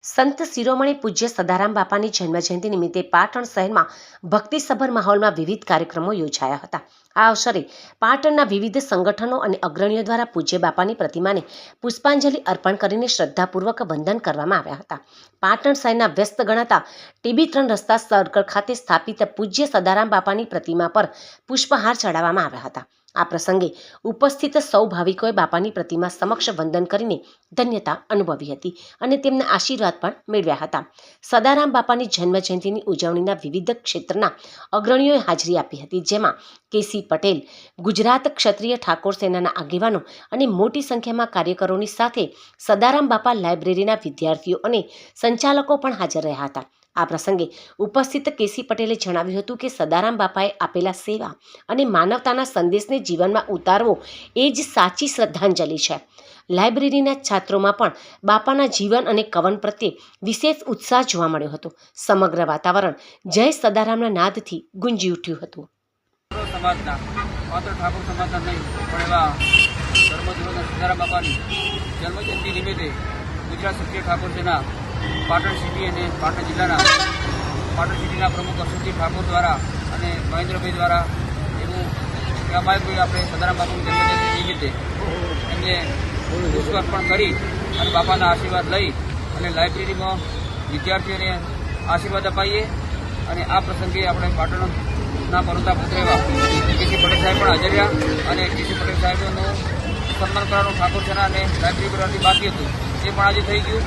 સંત શિરોમણી પૂજ્ય સદારામ બાપાની જન્મજયંતિ નિમિત્તે પાટણ શહેરમાં ભક્તિસભર માહોલમાં વિવિધ કાર્યક્રમો યોજાયા હતા. આ અવસરે પાટણના વિવિધ સંગઠનો અને અગ્રણીઓ દ્વારા પૂજ્ય બાપાની પ્રતિમાને પુષ્પાંજલિ અર્પણ કરીને શ્રદ્ધાપૂર્વક વંદન કરવામાં આવ્યા હતા. પાટણ શહેરના વ્યસ્ત ગણાતા TB3 રસ્તા સર્કલ ખાતે સ્થાપિત પૂજ્ય સદારામ બાપાની પ્રતિમા પર પુષ્પહાર ચડાવવામાં આવ્યા હતા. આ પ્રસંગે ઉપસ્થિત સૌ ભાવિકોએ બાપાની પ્રતિમા સમક્ષ વંદન કરીને ધન્યતા અનુભવી હતી અને તેમના આશીર્વાદ પણ મેળવ્યા હતા. સદારામ બાપાની જન્મજયંતિની ઉજવણીના વિવિધ ક્ષેત્રના અગ્રણીઓએ હાજરી આપી હતી, જેમાં KC પટેલ, ગુજરાત ક્ષત્રિય ઠાકોર સેનાના આગેવાનો અને મોટી સંખ્યામાં કાર્યકરોની સાથે સદારામ બાપા લાઇબ્રેરીના વિદ્યાર્થીઓ અને સંચાલકો પણ હાજર રહ્યા હતા. આ પ્રસંગે ઉપસ્થિત KC પટેલે જણાવ્યું હતું કે સદારામ બાપાએ આપેલા સેવા અને માનવતાના સંદેશને જીવનમાં ઉતારવો એ જ સાચી શ્રદ્ધાંજલિ છે. લાઇબ્રેરીના છાત્રોમાં પણ બાપાના જીવન અને કવન પ્રત્યે વિશેષ ઉત્સાહ જોવા મળ્યો હતો. સમગ્ર વાતાવરણ જય સદારામના નાદથી ગુંજી ઉઠ્યું હતું. સમાજના માત્ર ઠાકોર સમાજના નહીં પણ એવા ધર્મજોના સદારામ બાપાની જન્મજયંતિ નિમિત્તે ગુજરાત ક્ષત્રિય ઠાકોર સેના પાટણ સિટી અને પાટણ સિટીના પ્રમુખ અશોકજી ઠાકોર દ્વારા અને મહેન્દ્રભાઈ દ્વારા એવું કહેવામાં આવ્યું કે આપણે સદારામ બાપાની જન્મજયંતિ નિમિત્તે એમને પુષ્પ અર્પણ કરી અને બાપાના આશીર્વાદ લઈ અને લાઇબ્રેરીમાં વિદ્યાર્થીઓને આશીર્વાદ અપાઈએ. અને આ પ્રસંગે આપણે પાટણના પરોતા પુત્ર એવા KC પટેલ સાહેબ પણ હાજર રહ્યા અને KC પટેલ સાહેબનું સન્માન કરવાનું ઠાકોર સેના અને લાઇબ્રેરી કરવાથી બાકી હતું, એ પણ આજે થઈ ગયું.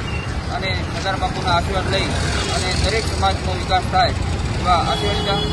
અને સદારામ બાપુના આશીર્વાદ લઈ અને દરેક સમાજનો વિકાસ થાય એવા આશીર્વાદ.